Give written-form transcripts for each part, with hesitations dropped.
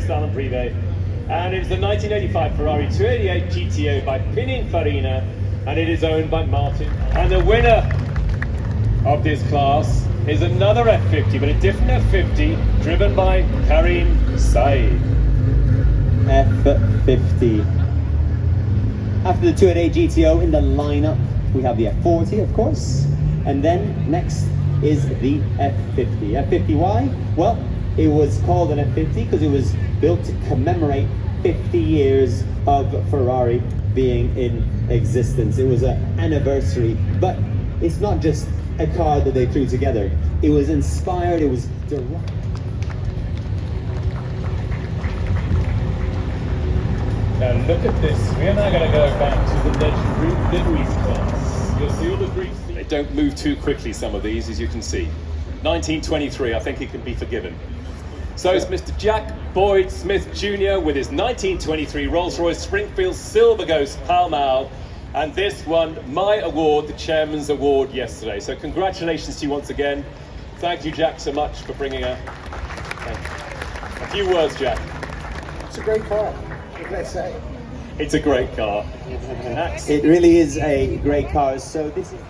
at Salon Privé. And it's the 1985 Ferrari 288 GTO by Pininfarina, and it is owned by Martin. And the winner of this class is another F50, but a different F50, driven by Karim Said. F50. After the 288 GTO in the lineup, we have the F40, of course, and then next is the F50. F50, why? Well, it was called an F50 because it was built to commemorate 50 years of Ferrari being in existence. It was an anniversary, but it's not just a car that they threw together. It was inspired, it was derived. Now look at this. We are now going to go back to the legendary liveries class. You'll see all the Greeks. They don't move too quickly, some of these, as you can see. 1923, I think it can be forgiven. So it's Mr. Jack Boyd Smith Jr. with his 1923 Rolls-Royce Springfield Silver Ghost Pall Mall. And this won my award, the Chairman's Award, yesterday. So congratulations to you once again. Thank you, Jack, so much for bringing a few words, Jack. It's a great car. What can I say? It's a great car. It really is a great car. So this is...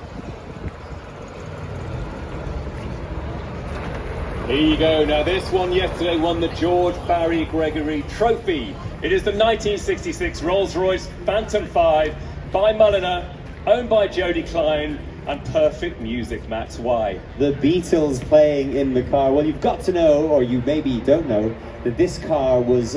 Here you go. Now this one yesterday won the George Barry Gregory Trophy. It is the 1966 Rolls-Royce Phantom 5 by Mulliner, owned by Jody Klein, and perfect music, Max. Why? The Beatles playing in the car. Well, you've got to know, or you maybe don't know, that this car was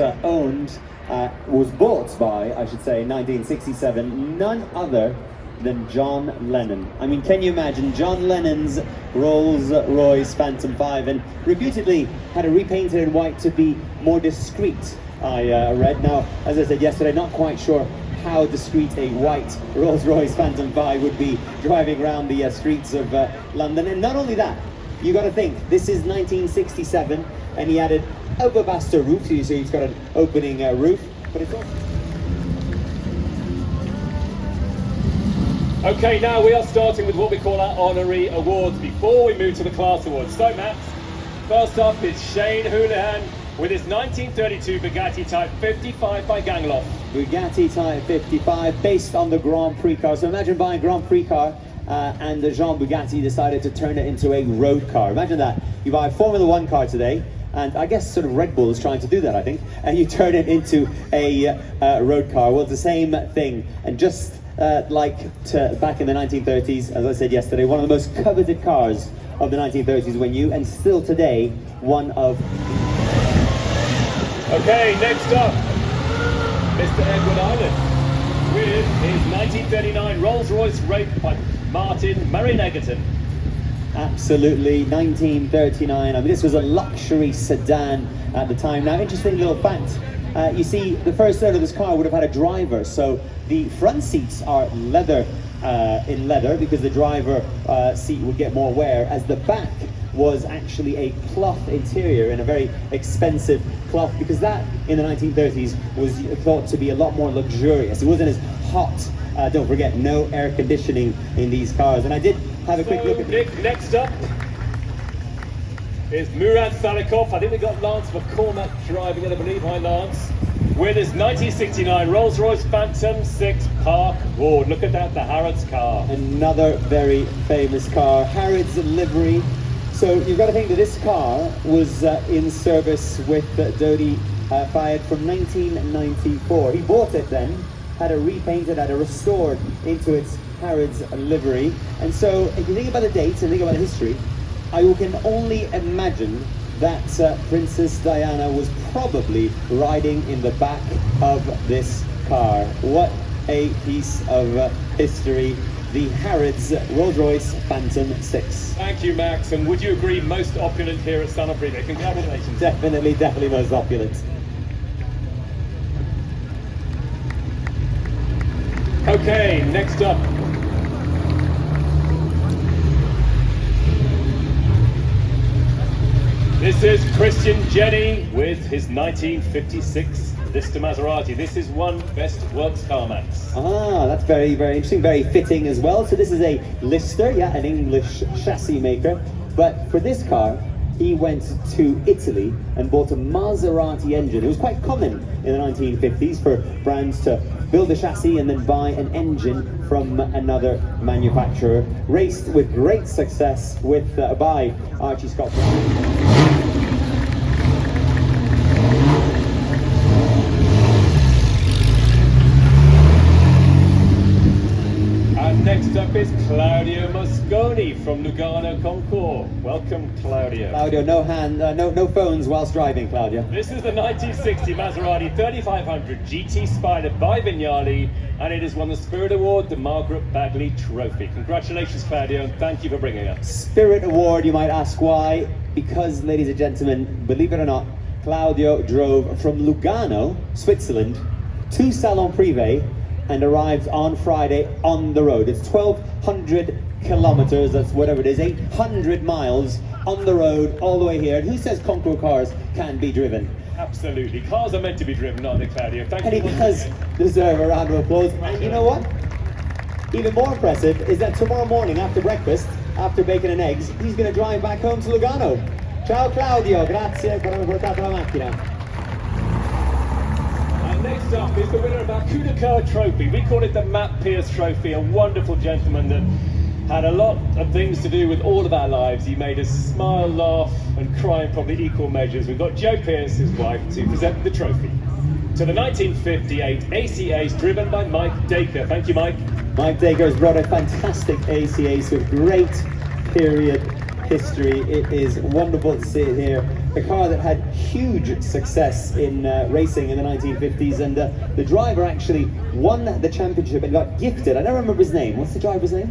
was bought by, I should say, in 1967, none other than John Lennon. I mean, can you imagine John Lennon's Rolls-Royce Phantom 5, and reputedly had it repainted in white to be more discreet, I read. Now, as I said yesterday, not quite sure how discreet a white Rolls-Royce Phantom 5 would be driving around the streets of London. And not only that, you got to think, this is 1967, and he added overbaster roof, so you see he's got an opening roof, but it's also... Okay, now we are starting with what we call our honorary awards before we move to the class awards. So, Max, first up is Shane Houlihan with his 1932 Bugatti Type 55 by Gangloff. Bugatti Type 55, based on the Grand Prix car. So imagine buying a Grand Prix car and Jean Bugatti decided to turn it into a road car. Imagine that. You buy a Formula 1 car today, and I guess sort of Red Bull is trying to do that, I think, and you turn it into a road car. Well, it's the same thing. And just back in the 1930s, as I said yesterday, one of the most coveted cars of the 1930s when you, and still today, one of... Okay, next up, Mr. Edward Island with his 1939 Rolls-Royce Wraith by Martin Murray-Egerton. Absolutely, 1939. I mean, this was a luxury sedan at the time. Now, interesting little fact, you see, the first owner of this car would have had a driver, so the front seats are leather, in leather, because the driver seat would get more wear, as the back was actually a cloth interior, in a very expensive cloth, because that in the 1930s was thought to be a lot more luxurious. It wasn't as hot. Don't forget, no air conditioning in these cars. And I did have a quick look at Nick, next up is Murad Salikov. I think we got Lance McCormack driving it, I believe. Hi, Lance. With his 1969 Rolls-Royce Phantom 6 Park Ward. Look at that, the Harrods car. Another very famous car, Harrods livery. So you've got to think that this car was in service with Dodi Fayed from 1994. He bought it then, had it repainted, had it restored into its Harrods livery. And so if you think about the dates and think about the history, I can only imagine that Princess Diana was probably riding in the back of this car. What a piece of history. The Harrods Rolls-Royce Phantom 6. Thank you, Max. And would you agree, most opulent here at Salon Privé? Congratulations. Definitely most opulent. Okay, next up. This is Christian Jenny with his 1956 Lister Maserati. This is one best works car, Max. Ah, that's very, very interesting, very fitting as well. So this is a Lister, yeah, an English chassis maker. But for this car, he went to Italy and bought a Maserati engine. It was quite common in the 1950s for brands to build a chassis and then buy an engine from another manufacturer. Raced with great success with by Archie Scott. Next up is Claudio Mosconi from Lugano Concours. Welcome, Claudio. Claudio, no phones whilst driving, Claudio. This is the 1960 Maserati 3500 GT Spider by Vignali, and it has won the Spirit Award, the Margaret Bagley Trophy. Congratulations, Claudio, and thank you for bringing us. Spirit Award, you might ask why? Because, ladies and gentlemen, believe it or not, Claudio drove from Lugano, Switzerland, to Salon Privé, and arrived on Friday on the road. It's 1,200 kilometers, that's whatever it is, 800 miles on the road all the way here. And who says Concours cars can be driven? Absolutely. Cars are meant to be driven, aren't they, Claudio? Thank you. And he does deserve a round of applause. And you know what? Even more impressive is that tomorrow morning after breakfast, after bacon and eggs, he's going to drive back home to Lugano. Ciao Claudio, grazie per aver portato la macchina. Next up is the winner of our Coup de Coeur trophy. We call it the Matt Pierce Trophy, a wonderful gentleman that had a lot of things to do with all of our lives. He made us smile, laugh and cry in probably equal measures. We've got Joe Pierce, his wife, to present the trophy. To the 1958 AC Ace driven by Mike Dacre. Thank you, Mike. Mike Dacre has brought a fantastic AC Ace with great period history. It is wonderful to see it here. A car that had huge success in racing in the 1950s, and the driver actually won the championship and got gifted. I don't remember his name. What's the driver's name?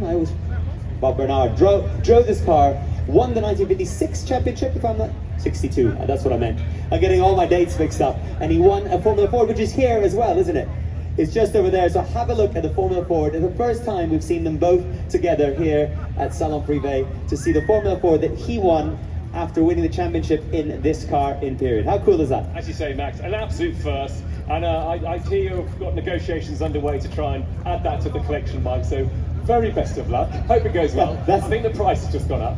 Bob Bernard drove this car, won the 1956 championship, if I'm not 62. That's what I meant. I'm getting all my dates mixed up. And he won a Formula Ford, which is here as well, isn't it? It's just over there. So have a look at the Formula Ford. It's the first time we've seen them both together here at Salon Privé to see the Formula Ford that he won after winning the championship in this car in period. How cool is that? As you say, Max, an absolute first. And I hear you've got negotiations underway to try and add that to the collection, Mike. So very best of luck. Hope it goes well. I think the price has just gone up.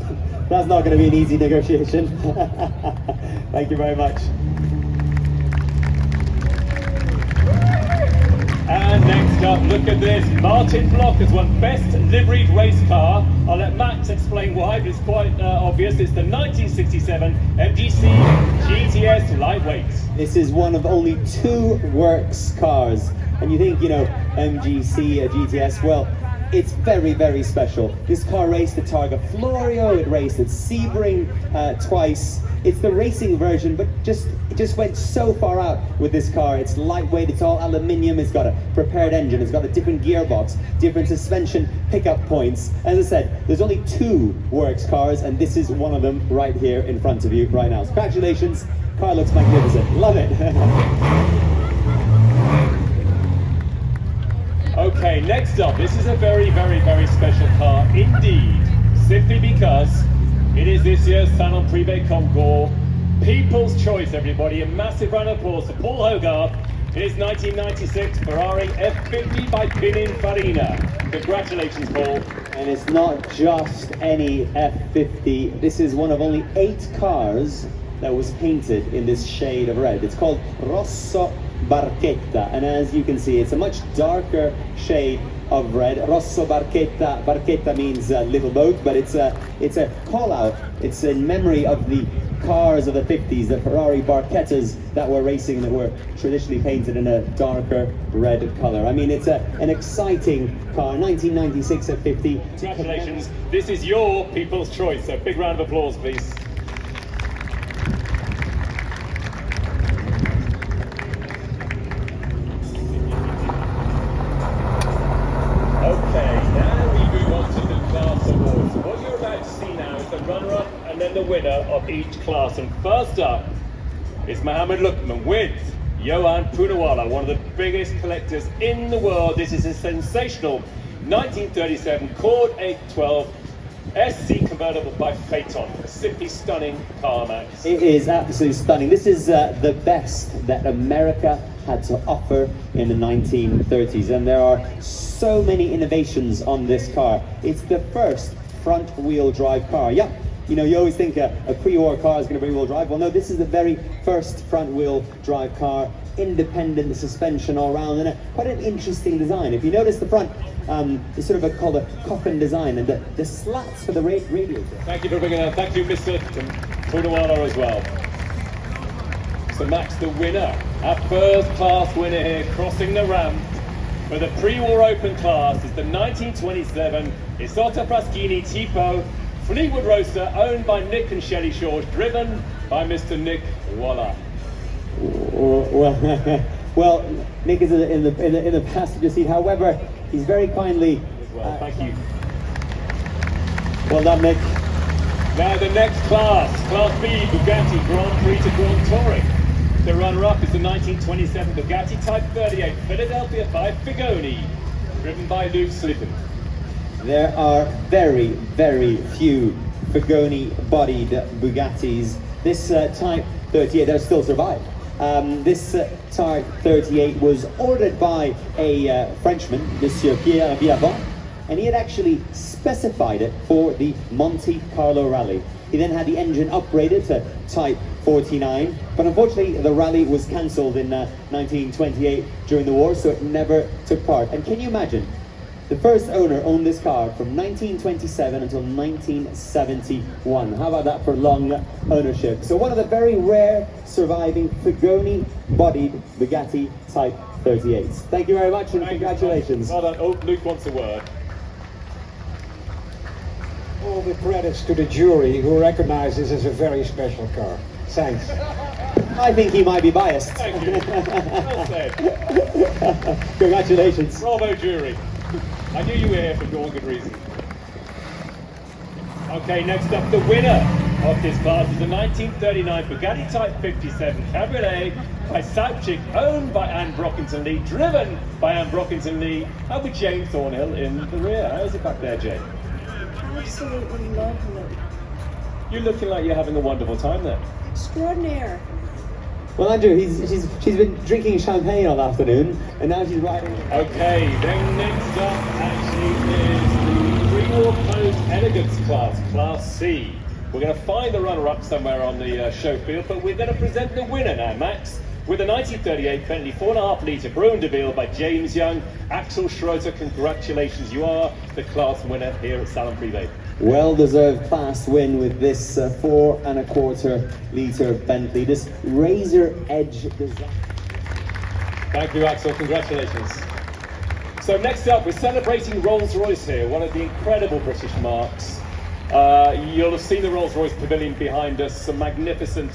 That's not going to be an easy negotiation. Thank you very much. And next up, look at this. Martin Bloch has won Best Liveried Race Car. I'll let Max explain why, but it's quite obvious. It's the 1967 MGC GTS Lightweight. This is one of only 2 works cars. And you think, MGC, GTS, well, it's very, very special. This car raced at Targa Florio, it raced at Sebring twice. It's the racing version, but it just went so far out with this car. It's lightweight, it's all aluminium, it's got a prepared engine, it's got a different gearbox, different suspension pickup points. As I said, there's only 2 works cars, and this is one of them right here in front of you right now. Congratulations, car looks magnificent, love it. Okay, next up, this is a very, very, very special car indeed, simply because it is this year's Salon Privé Concours People's Choice, everybody. A massive round of applause for Paul Hogarth. It is 1996 Ferrari F50 by Pininfarina. Congratulations, Paul. And it's not just any F50. This is one of only 8 cars that was painted in this shade of red. It's called Rosso Barchetta, and as you can see, it's a much darker shade of red. Rosso Barchetta. Barchetta means little boat, but it's a call out. It's in memory of the cars of the 50s, the Ferrari Barchettas that were racing, that were traditionally painted in a darker red color. I mean, it's an exciting car. 1996 at 50. Congratulations. This is your People's Choice. So big round of applause, please. The winner of each class, and first up is Mohammed Lukman with Johan Poonawalla, one of the biggest collectors in the world. This is a sensational 1937 Cord 812 SC convertible by Phaeton. A simply stunning car, Max. It is absolutely stunning. This is the best that America had to offer in the 1930s, and there are so many innovations on this car. It's the first front-wheel drive car. Yeah. You know, you always think a pre-war car is going to be rear-wheel drive. Well, no, this is the very first front-wheel drive car, independent suspension all around, and quite an interesting design. If you notice the front, it's sort of called a coffin design, and the slats for the radiator. Thank you for bringing that. Thank you, Mr. Funawala, as well. So Max, the winner, our first class winner here, crossing the ramp for the pre-war open class is the 1927 Isotta Fraschini Tipo Fleetwood Roadster, owned by Nick and Shelley Shaw, driven by Mr. Nick Waller. Well, Nick is in the passenger seat. However, he's very kindly. Well, thank you. Well done, Nick. Now the next class, Class B, Bugatti Grand Prix to Grand Touring. The runner-up is the 1927 Bugatti Type 38 Philadelphia by Figoni, driven by Luke Slippen. There are very, very few Figoni-bodied Bugattis. This Type 38 does still survive. This Type 38 was ordered by a Frenchman, Monsieur Pierre Viavant, and he had actually specified it for the Monte Carlo Rally. He then had the engine upgraded to Type 49, but unfortunately the rally was cancelled in 1928 during the war, so it never took part. And can you imagine? The first owner owned this car from 1927 until 1971. How about that for long ownership? So one of the very rare surviving Figoni-bodied Bugatti Type 38s. Thank you very much and congratulations. Well done. Oh, Luke wants a word. All the credits to the jury who recognize this as a very special car. Thanks. I think he might be biased. Thank you. Well said. Congratulations. Bravo, jury. I knew you were here for all good reason. Okay, next up, the winner of this class is the 1939 Bugatti Type 57 Cabriolet by Southchick, owned by Anne Brockington Lee, driven by Anne Brockington Lee, and with Jane Thornhill in the rear. How's it back there, Jane? Absolutely lovely. You're looking like you're having a wonderful time there. Extraordinaire. Well, Andrew, she's been drinking champagne all afternoon, and now she's riding. Okay, then next up actually is the pre-war closed elegance class, Class C. We're going to find the runner-up somewhere on the show field, but we're going to present the winner now, Max, with a 1938 Bentley 4.5 litre Brune de Ville by James Young. Axel Schroeder, congratulations, you are the class winner here at Salon Privé. Well-deserved class win with this 4.25 litre Bentley, this razor edge design. Thank you, Axel, congratulations. So next up, we're celebrating Rolls-Royce here, one of the incredible British marques. You'll have seen the Rolls-Royce Pavilion behind us, some magnificent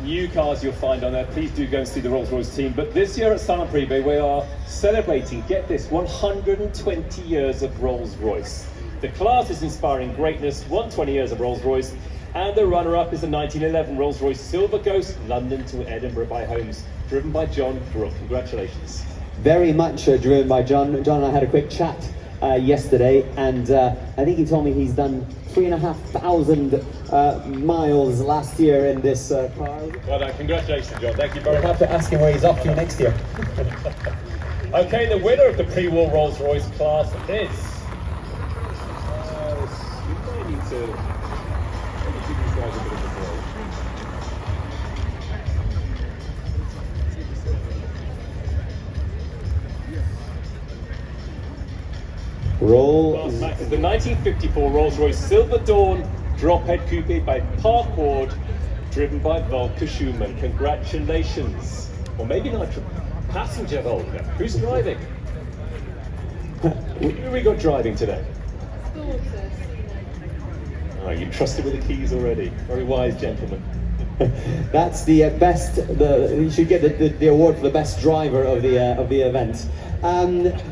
new cars you'll find on there. Please do go and see the Rolls-Royce team. But this year at Salon Privé, we are celebrating, get this, 120 years of Rolls-Royce. The class is inspiring greatness, 120 years of Rolls-Royce, and the runner-up is the 1911 Rolls-Royce Silver Ghost, London to Edinburgh by Holmes, driven by John Brooke. Congratulations. Very much driven by John. John and I had a quick chat yesterday, and I think he told me he's done 3,500 miles last year in this car. Well done, congratulations, John. Thank you very We'll much. have to ask him where he's off to next year. Okay, the winner of the pre-war Rolls-Royce class is... you might need to... maybe give these guys a bit of a break. Roll. Max is the 1954 Rolls-Royce Silver Dawn drop-head coupe by Parkward, driven by Volker Schumann. Congratulations. Or maybe not passenger Volker. Who's driving? Who have we got driving today? Oh, you trusted with the keys already. Very wise gentleman. That's the best. You should get the award for the best driver of the event.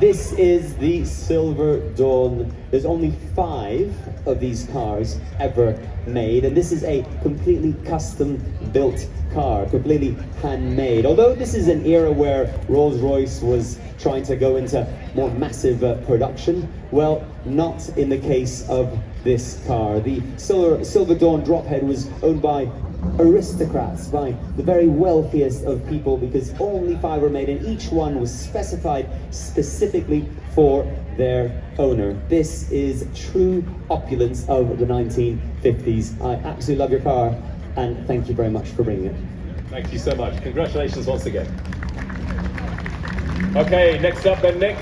This is the Silver Dawn. There's only 5 of these cars ever made, and this is a completely custom-built car, completely handmade. Although this is an era where Rolls-Royce was trying to go into more massive production, well, not in the case of this car. The Silver Dawn drophead was owned by aristocrats, by the very wealthiest of people, because only 5 were made and each one was specified specifically for their owner. This is true opulence of the 1950s. I absolutely love your car, and thank you very much for bringing it. Thank you so much. Congratulations once again. Okay, next up then, Nick.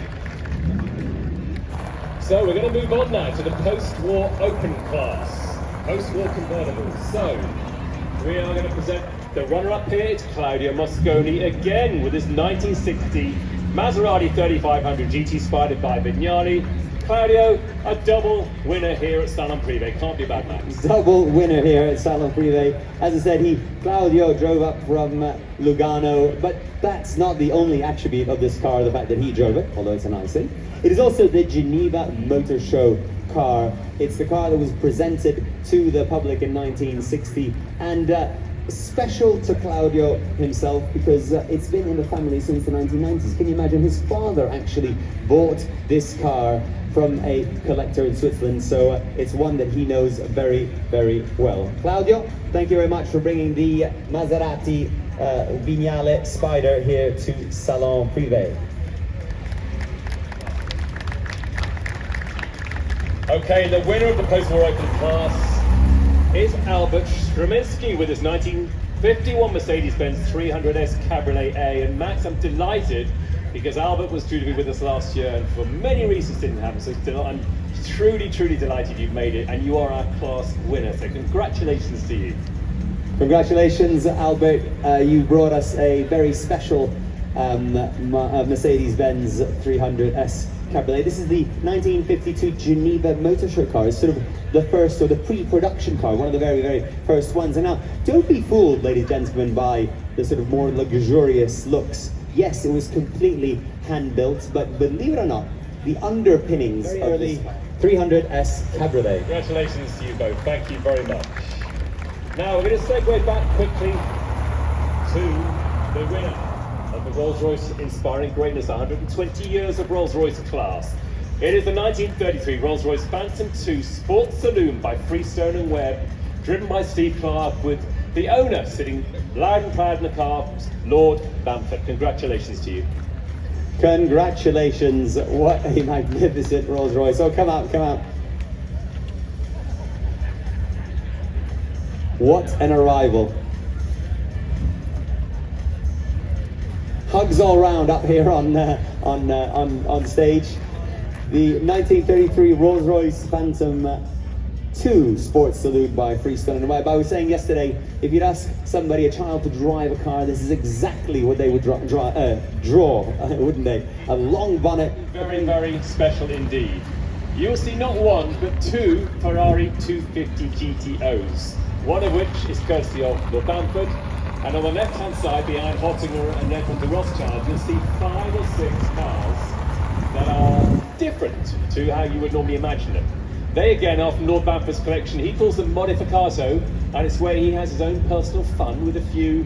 So we're going to move on now to the post-war open class, post-war convertibles. So we are going to present the runner-up here. It's Claudio Mosconi again with his 1960 Maserati 3500 GT spied by Vignali. Claudio, a double winner here at Salon Privé. Can't be bad, Max. Double winner here at Salon Privé. As I said, Claudio drove up from Lugano, but that's not the only attribute of this car, the fact that he drove it, although it's a nice thing. It is also the Geneva Motor Show car. It's the car that was presented to the public in 1960, and special to Claudio himself because it's been in the family since the 1990s. Can you imagine? His father actually bought this car from a collector in Switzerland, so it's one that he knows very, very well. Claudio, thank you very much for bringing the Maserati Vignale Spider here to Salon Privé. Okay, the winner of the post-war open class is Albert Strominski with his 1951 Mercedes-Benz 300S Cabriolet A. And Max, I'm delighted because Albert was due to be with us last year and for many reasons didn't happen. So I'm truly, truly delighted you've made it and you are our class winner. So congratulations to you. Congratulations, Albert. You brought us a very special Mercedes-Benz 300S Cabriolet. This is the 1952 Geneva Motor Show car. It's sort of the first, or the pre-production car, one of the very, very first ones. And now, don't be fooled, ladies and gentlemen, by the sort of more luxurious looks. Yes, it was completely hand-built, but believe it or not, the underpinnings of the 300S Cabriolet. Congratulations to you both. Thank you very much. Now, we're going to segue back quickly to the winner of the Rolls-Royce Inspiring Greatness 120 Years of Rolls-Royce Class. It is the 1933 Rolls-Royce Phantom 2 Sports Saloon by Freestone and Webb, driven by Steve Clark, with the owner sitting loud and proud in the car, Lord Bamford. Congratulations to you. Congratulations, what a magnificent Rolls-Royce. Oh, come out, come out. What an arrival. Hugs all round up here on stage. The 1933 Rolls-Royce Phantom 2 Sports Saloon by Freestone and Webb. I was saying yesterday, if you'd ask somebody, a child, to drive a car, this is exactly what they would draw, wouldn't they? A long bonnet. Very, very special indeed. You will see not one, but 2 Ferrari 250 GTOs, one of which is courtesy of Lord Bamford. And on the left-hand side, behind Hottinger and then from the Rothschild, you'll see 5 or 6 cars that are different to how you would normally imagine them. They again are from Lord Bamford's collection. He calls them modificato, and it's where he has his own personal fun with a few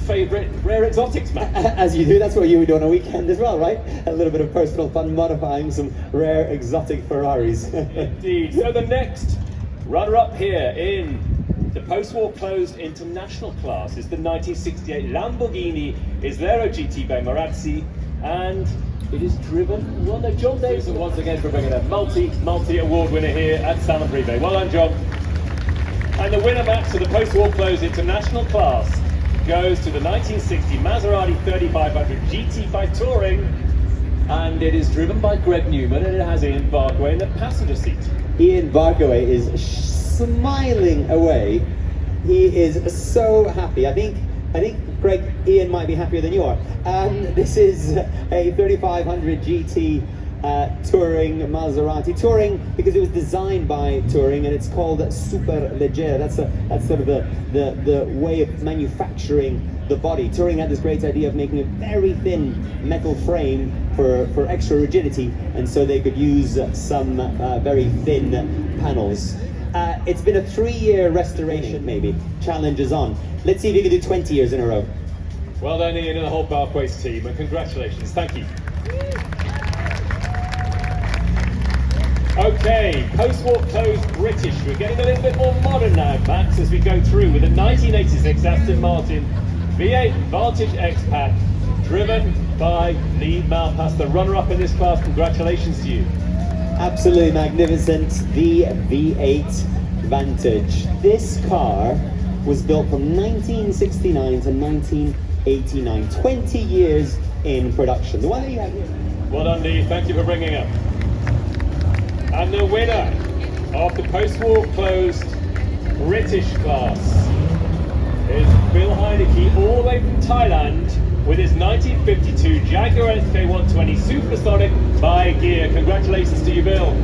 favourite rare exotics, Matt. As you do, that's what you would do on a weekend as well, right? A little bit of personal fun modifying some rare exotic Ferraris. Indeed. So the next runner-up here in the post-war closed international class is the 1968 Lamborghini Islero GT by Marazzi, and it is driven, well, no, John Davison once again for bringing a multi-award winner here at Salon Privé. Well done, John. And the winner, Max, of the post-war closed international class goes to the 1960 Maserati 3500 GT by Touring, and it is driven by Greg Newman, and it has Ian Barkway in the passenger seat. Ian Barkway is smiling away. He is so happy. I think Greg, Ian might be happier than you are. This is a 3500 GT Touring Maserati. Touring because it was designed by Touring, and it's called Super Leggera. That's sort of the way of manufacturing the body. Touring had this great idea of making a very thin metal frame for extra rigidity, and so they could use some very thin panels. It's been a 3-year restoration, maybe. Challenge is on. Let's see if you can do 20 years in a row. Well done, Ian, and the whole Barkway's team, and congratulations. Thank you. Okay, post-war closed British. We're getting a little bit more modern now, Max, as we go through with a 1986 Aston Martin V8 Vantage X-Pack, driven by Lee Malpass, the runner-up in this class. Congratulations to you. Absolutely magnificent, the V8 Vantage. This car was built from 1969 to 1989, 20 years in production. The one that you have here. Well done, Lee. Thank you for bringing up. And the winner of the post-war closed British class is Bill Heineke, all the way from Thailand, with his 1952 Jaguar SK120 Supersonic by Gear. Congratulations to you, Bill.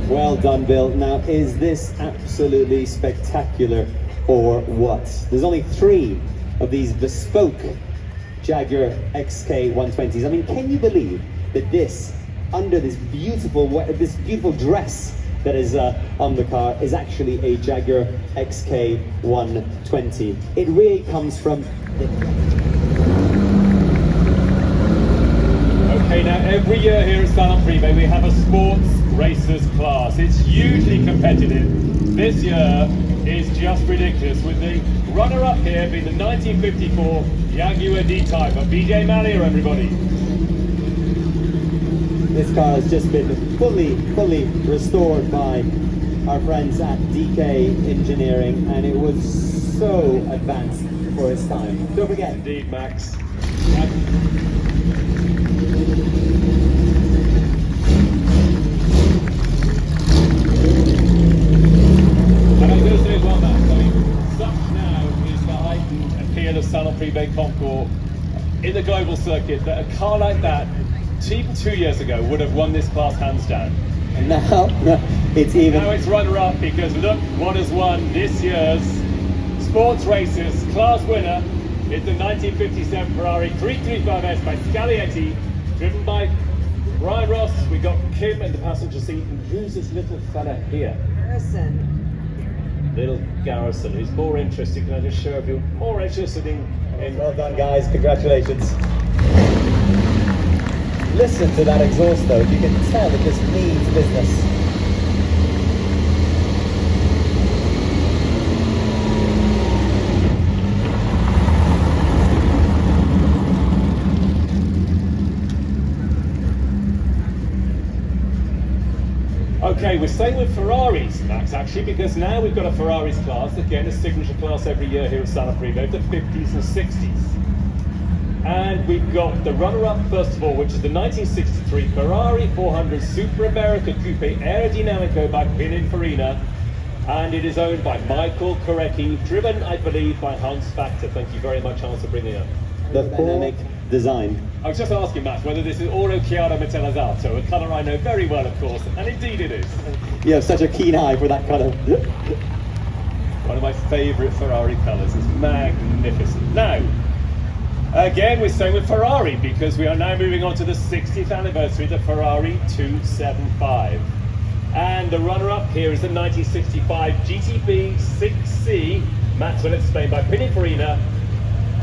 Well done, Bill. Now, is this absolutely spectacular or what? There's only 3 of these bespoke Jaguar XK120s. I mean, can you believe that this, under this beautiful dress that is on the car, is actually a Jaguar XK120? It really comes from Okay, now every year here at Salon Privé we have a sports racers class. It's hugely competitive. This year is just ridiculous, with the runner-up here being the 1954 Jaguar D-Type. BJ Mallier, everybody. This car has just been fully restored by our friends at DK Engineering, and it was so advanced for its time. Don't forget. Indeed, Max. And I'm going to say as well, Max, I mean, such now is the heightened appeal of Salon Privé Concours in the global circuit that a car like that, even 2 years ago, would have won this class hands down. And now it's even. Now it's runner-up, because look what has won this year's sports races class winner. It's the 1957 Ferrari 335S by Scaglietti, driven by Brian Ross. We got Kim in the passenger seat, and who's this little fella here? Harrison. Little Garrison, who's more interested. Can I just show you? More interested in Well done, guys. Congratulations. Listen to that exhaust, though. You can tell it just means business. Okay, we're staying with Ferraris, Max, actually, because now we've got a Ferraris class, again, a signature class every year here at Salon Privé, the 50s and 60s. And we've got the runner-up, first of all, which is the 1963 Ferrari 400 Super America Coupe Aerodinamico by Pininfarina, and it is owned by Michael Korecki, driven, I believe, by Hans Factor. Thank you very much, Hans, for bringing it up. The dynamic design. I was just asking, Matt, whether this is Oro Chiaro Metallizzato, a colour I know very well, of course, and indeed it is. You have such a keen eye for that colour. One of my favourite Ferrari colours. It's magnificent. Now, again, we're staying with Ferrari, because we are now moving on to the 60th anniversary of the Ferrari 275. And the runner-up here is the 1965 GTB 6C, Matt will explain, by Pininfarina,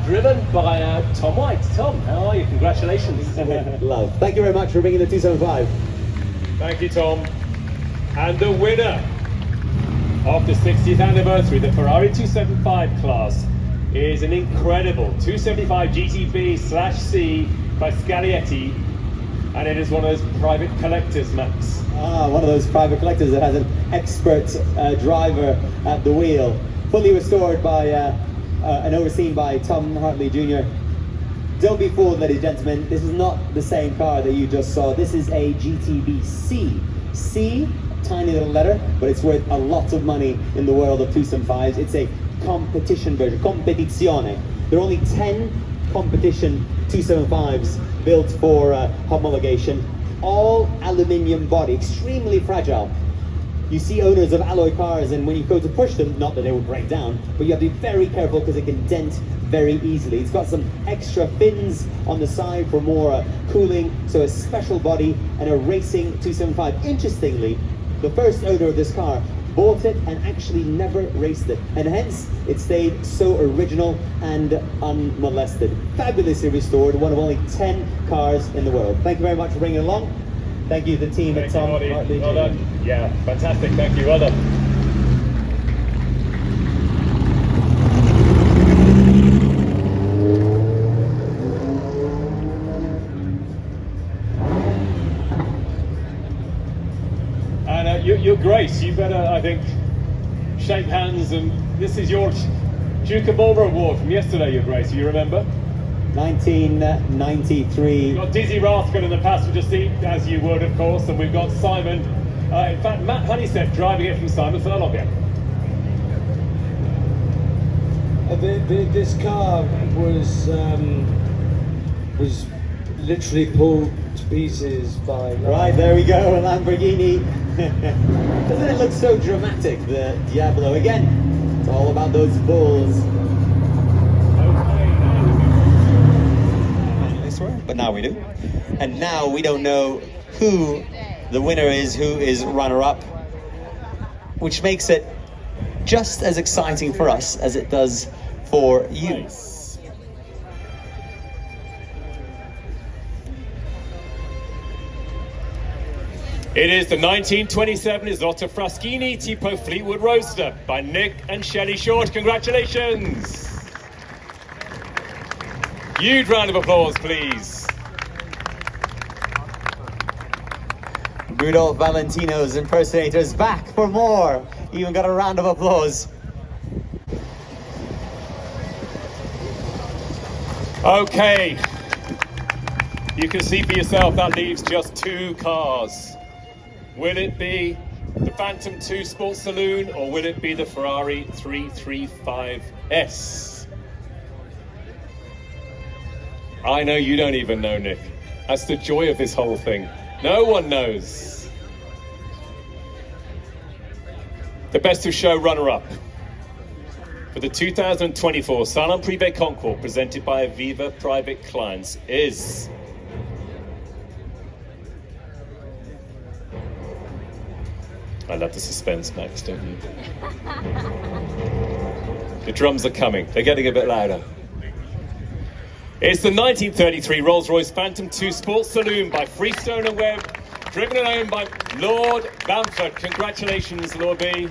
driven by Tom White. Tom, how are you? Congratulations. Love. Thank you very much for bringing the 275. Thank you, Tom. And the winner of the 60th anniversary, the Ferrari 275 class, is an incredible 275 GTB/C by Scaglietti, and it is one of those private collectors, Max. One of those private collectors that has an expert driver at the wheel. Fully restored by and overseen by Tom Hartley Jr. Don't be fooled, ladies and gentlemen, this is not the same car that you just saw. This is a GTB C. C, tiny little letter, but it's worth a lot of money in the world of 275s. It's a competition version, competizione. There are only 10 competition 275s built for homologation. All aluminium body, extremely fragile. You see owners of alloy cars, and when you go to push them, not that they will break down, but you have to be very careful because it can dent very easily. It's got some extra fins on the side for more cooling, so a special body and a racing 275. Interestingly, the first owner of this car bought it and actually never raced it, and hence it stayed so original and unmolested. Fabulously restored, one of only 10 cars in the world. Thank you very much for bringing it along. Thank you, the team at Thank you, Tom. Ollie. Hartley. Well done. Yeah, fantastic. Thank you. Well done. And you're great. You better, I think, shake hands. And this is your Duke of Marlborough Award from yesterday, Your Grace. You remember? 1993. We've got Dizzy Rathgate in the passenger seat, as you would, of course, and we've got Simon. In fact, Matt Honeysett driving it from Simon Furlong. This car was literally pulled to pieces by. Right, there we go, a Lamborghini. Doesn't it look so dramatic, the Diablo? Again, it's all about those bulls. But now we do. And now we don't know who the winner is, who is runner-up, which makes it just as exciting for us as it does for you. It is the 1927 Isotta Fraschini Tipo Fleetwood Roadster by Nick and Shelley Short. Congratulations! Huge round of applause, please. Rudolph Valentino's impersonators back for more. Even got a round of applause. Okay. You can see for yourself that leaves just two cars. Will it be the Phantom 2 Sports Saloon or will it be the Ferrari 335S? I know you don't even know, Nick. That's the joy of this whole thing. No one knows. The best of show runner-up for the 2024 Salon Privé Concours presented by Aviva Private Clients is... I love the suspense, Max, don't you? The drums are coming. They're getting a bit louder. It's the 1933 Rolls-Royce Phantom 2 Sports Saloon by Freestone and Webb, driven and owned by Lord Bamford. Congratulations, Lord B.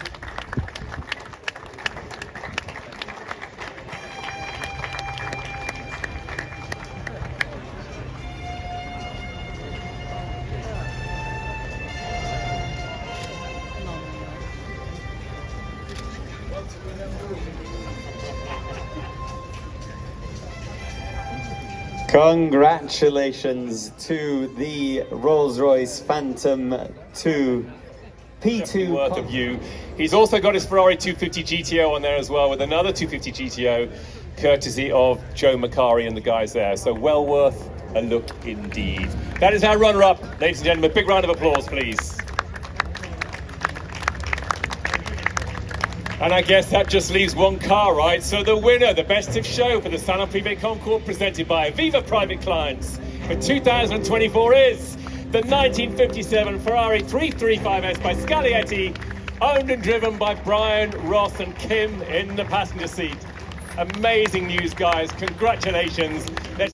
Congratulations to the Rolls-Royce Phantom 2 P2 worth of you. He's also got his Ferrari 250 GTO on there as well, with another 250 GTO, courtesy of Joe Macari and the guys there. So well worth a look indeed. That is our runner-up, ladies and gentlemen. Big round of applause, please. And I guess that just leaves one car, right? So the winner, the best of show for the Salon Privé Concours presented by Aviva Private Clients for 2024 is the 1957 Ferrari 335S by Scaglietti, owned and driven by Brian, Ross and Kim in the passenger seat. Amazing news, guys. Congratulations.